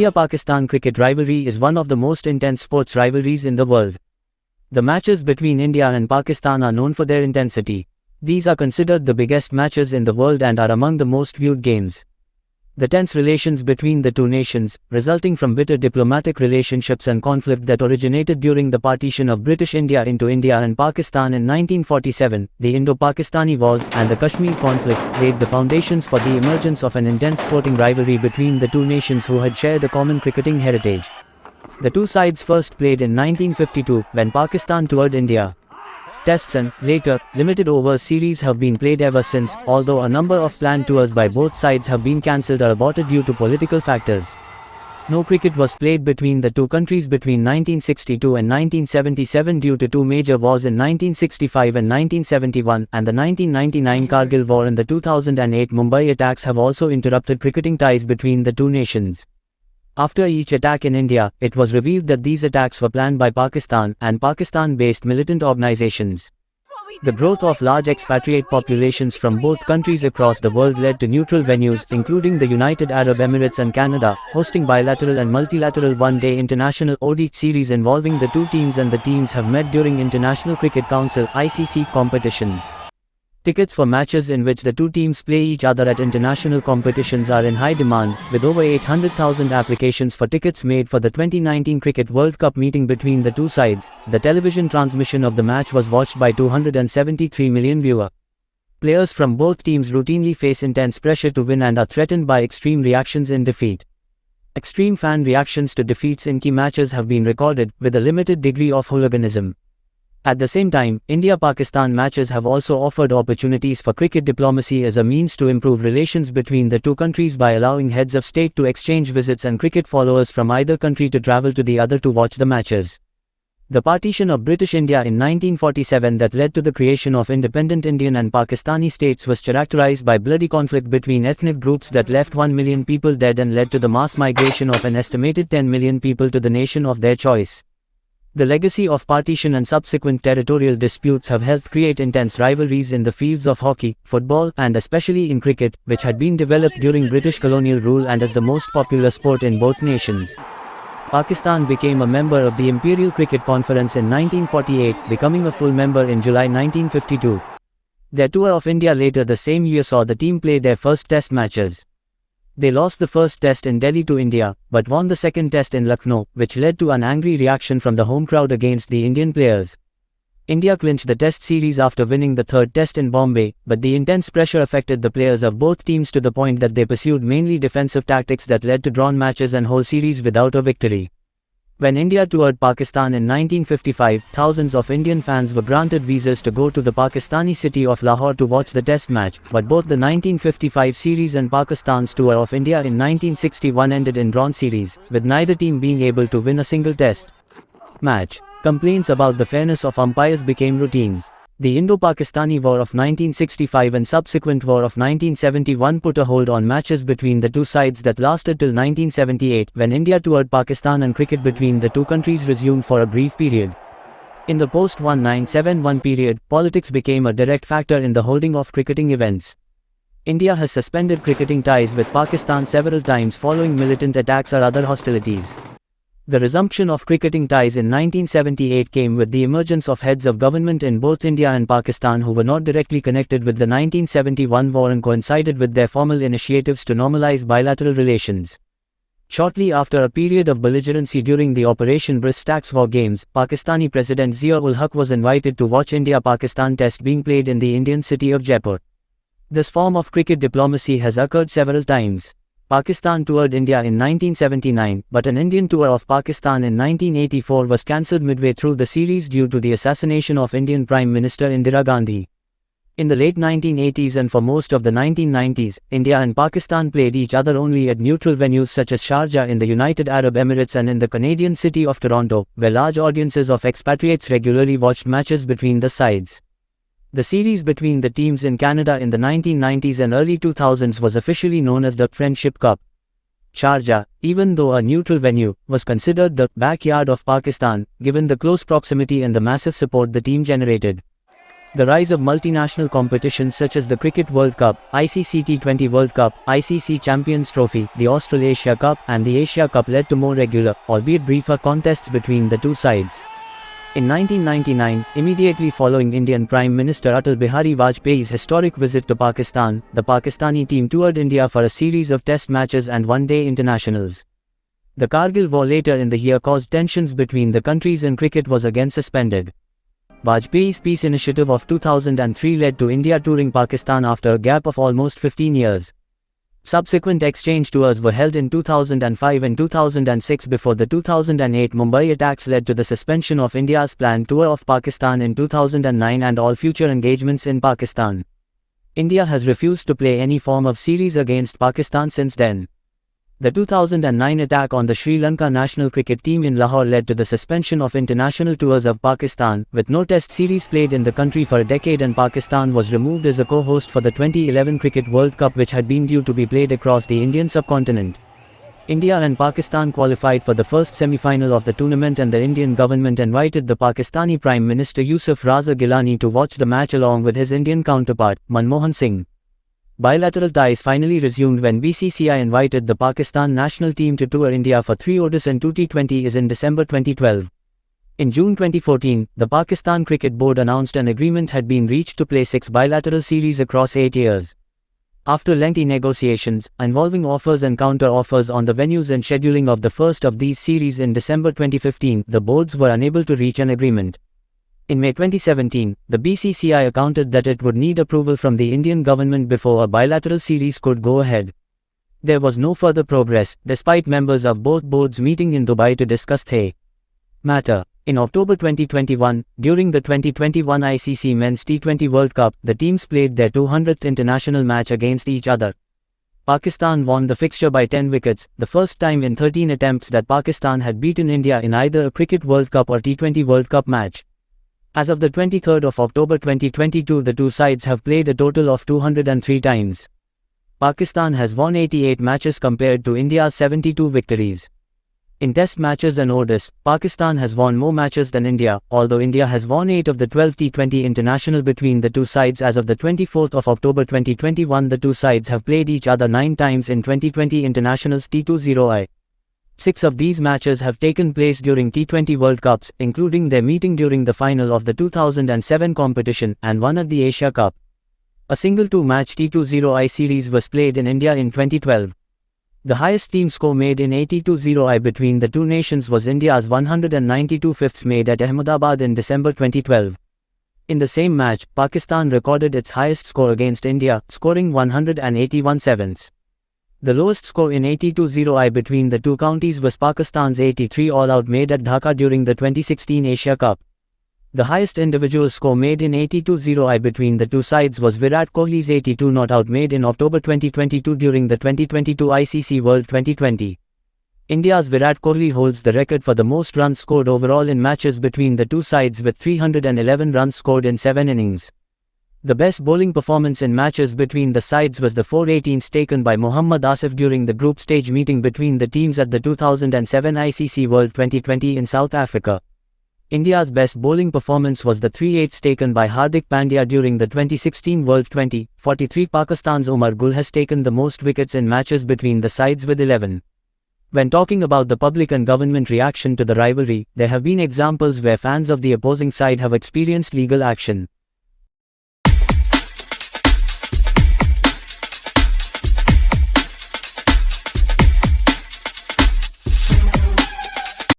India-Pakistan cricket rivalry is one of the most intense sports rivalries in the world. The matches between India and Pakistan are known for their intensity. These are considered the biggest matches in the world and are among the most viewed games. The tense relations between the two nations, resulting from bitter diplomatic relationships and conflict that originated during the partition of British India into India and Pakistan in 1947, the Indo-Pakistani Wars, and the Kashmir conflict, laid the foundations for the emergence of an intense sporting rivalry between the two nations who had shared a common cricketing heritage. The two sides first played in 1952, when Pakistan toured India. Tests and, later, limited overs series have been played ever since, although a number of planned tours by both sides have been cancelled or aborted due to political factors. No cricket was played between the two countries between 1962 and 1977 due to two major wars in 1965 and 1971, and the 1999 Kargil War and the 2008 Mumbai attacks have also interrupted cricketing ties between the two nations. After each attack in India, it was revealed that these attacks were planned by Pakistan and Pakistan-based militant organizations. The growth of large expatriate populations from both countries across the world led to neutral venues, including the United Arab Emirates and Canada, hosting bilateral and multilateral one-day international ODI series involving the two teams, and the teams have met during International Cricket Council (ICC) competitions. Tickets for matches in which the two teams play each other at international competitions are in high demand, with over 800,000 applications for tickets made for the 2019 Cricket World Cup meeting between the two sides. The television transmission of the match was watched by 273 million viewers. Players from both teams routinely face intense pressure to win and are threatened by extreme reactions in defeat. Extreme fan reactions to defeats in key matches have been recorded, with a limited degree of hooliganism. At the same time, India-Pakistan matches have also offered opportunities for cricket diplomacy as a means to improve relations between the two countries by allowing heads of state to exchange visits and cricket followers from either country to travel to the other to watch the matches. The partition of British India in 1947 that led to the creation of independent Indian and Pakistani states was characterized by bloody conflict between ethnic groups that left 1 million people dead and led to the mass migration of an estimated 10 million people to the nation of their choice. The legacy of partition and subsequent territorial disputes have helped create intense rivalries in the fields of hockey, football, and especially in cricket, which had been developed during British colonial rule and as the most popular sport in both nations. Pakistan became a member of the Imperial Cricket Conference in 1948, becoming a full member in July 1952. Their tour of India later the same year saw the team play their first test matches. They lost the first test in Delhi to India, but won the second test in Lucknow, which led to an angry reaction from the home crowd against the Indian players. India clinched the test series after winning the third test in Bombay, but the intense pressure affected the players of both teams to the point that they pursued mainly defensive tactics that led to drawn matches and whole series without a victory. When India toured Pakistan in 1955, thousands of Indian fans were granted visas to go to the Pakistani city of Lahore to watch the test match, but both the 1955 series and Pakistan's tour of India in 1961 ended in drawn series, with neither team being able to win a single test match. Complaints about the fairness of umpires became routine. The Indo-Pakistani War of 1965 and subsequent War of 1971 put a hold on matches between the two sides that lasted till 1978, when India toured Pakistan and cricket between the two countries resumed for a brief period. In the post-1971 period, politics became a direct factor in the holding of cricketing events. India has suspended cricketing ties with Pakistan several times following militant attacks or other hostilities. The resumption of cricketing ties in 1978 came with the emergence of heads of government in both India and Pakistan who were not directly connected with the 1971 war and coincided with their formal initiatives to normalize bilateral relations. Shortly after a period of belligerency during the Operation Bristax War Games, Pakistani President Zia-ul-Haq was invited to watch India-Pakistan Test being played in the Indian city of Jaipur. This form of cricket diplomacy has occurred several times. Pakistan toured India in 1979, but an Indian tour of Pakistan in 1984 was cancelled midway through the series due to the assassination of Indian Prime Minister Indira Gandhi. In the late 1980s and for most of the 1990s, India and Pakistan played each other only at neutral venues such as Sharjah in the United Arab Emirates and in the Canadian city of Toronto, where large audiences of expatriates regularly watched matches between the sides. The series between the teams in Canada in the 1990s and early 2000s was officially known as the Friendship Cup. Sharjah, even though a neutral venue, was considered the backyard of Pakistan, given the close proximity and the massive support the team generated. The rise of multinational competitions such as the Cricket World Cup, ICC T20 World Cup, ICC Champions Trophy, the Australasia Cup, and the Asia Cup led to more regular, albeit briefer, contests between the two sides. In 1999, immediately following Indian Prime Minister Atal Bihari Vajpayee's historic visit to Pakistan, the Pakistani team toured India for a series of test matches and one-day internationals. The Kargil War later in the year caused tensions between the countries and cricket was again suspended. Vajpayee's peace initiative of 2003 led to India touring Pakistan after a gap of almost 15 years. Subsequent exchange tours were held in 2005 and 2006 before the 2008 Mumbai attacks led to the suspension of India's planned tour of Pakistan in 2009 and all future engagements in Pakistan. India has refused to play any form of series against Pakistan since then. The 2009 attack on the Sri Lanka national cricket team in Lahore led to the suspension of international tours of Pakistan, with no test series played in the country for a decade, and Pakistan was removed as a co-host for the 2011 Cricket World Cup, which had been due to be played across the Indian subcontinent. India and Pakistan qualified for the first semi-final of the tournament, and the Indian government invited the Pakistani Prime Minister Yusuf Raza Gilani to watch the match along with his Indian counterpart, Manmohan Singh. Bilateral ties finally resumed when BCCI invited the Pakistan national team to tour India for 3 ODIs and 2 T20s in December 2012. In June 2014, the Pakistan Cricket Board announced an agreement had been reached to play 6 bilateral series across 8 years. After lengthy negotiations, involving offers and counter-offers on the venues and scheduling of the first of these series in December 2015, the boards were unable to reach an agreement. In May 2017, the BCCI accounted that it would need approval from the Indian government before a bilateral series could go ahead. There was no further progress, despite members of both boards meeting in Dubai to discuss the matter. In October 2021, during the 2021 ICC Men's T20 World Cup, the teams played their 200th international match against each other. Pakistan won the fixture by 10 wickets, the first time in 13 attempts that Pakistan had beaten India in either a Cricket World Cup or T20 World Cup match. As of the 23rd of October 2022, the two sides have played a total of 203 times. Pakistan has won 88 matches compared to India's 72 victories. In test matches and ODIs, Pakistan has won more matches than India, although India has won 8 of the 12 T20 International between the two sides. As of the 24th of October 2021, the two sides have played each other 9 times in 2020 Internationals T20I. 6 of these matches have taken place during T20 World Cups, including their meeting during the final of the 2007 competition, and 1 at the Asia Cup. A single 2-match T20I series was played in India in 2012. The highest team score made in a T20I between the two nations was India's 192 fifths made at Ahmedabad in December 2012. In the same match, Pakistan recorded its highest score against India, scoring 181 sevenths. The lowest score in a T20I between the two counties was Pakistan's 83 all-out made at Dhaka during the 2016 Asia Cup. The highest individual score made in a T20I between the two sides was Virat Kohli's 82 not-out made in October 2022 during the 2022 ICC World 2020. India's Virat Kohli holds the record for the most runs scored overall in matches between the two sides with 311 runs scored in 7 innings. The best bowling performance in matches between the sides was the 418s taken by Mohammad Asif during the group stage meeting between the teams at the 2007 ICC World 2020 in South Africa. India's best bowling performance was the 3/8s taken by Hardik Pandya during the 2016 World 2043. Pakistan's Umar Gul has taken the most wickets in matches between the sides with 11. When talking about the public and government reaction to the rivalry, there have been examples where fans of the opposing side have experienced legal action.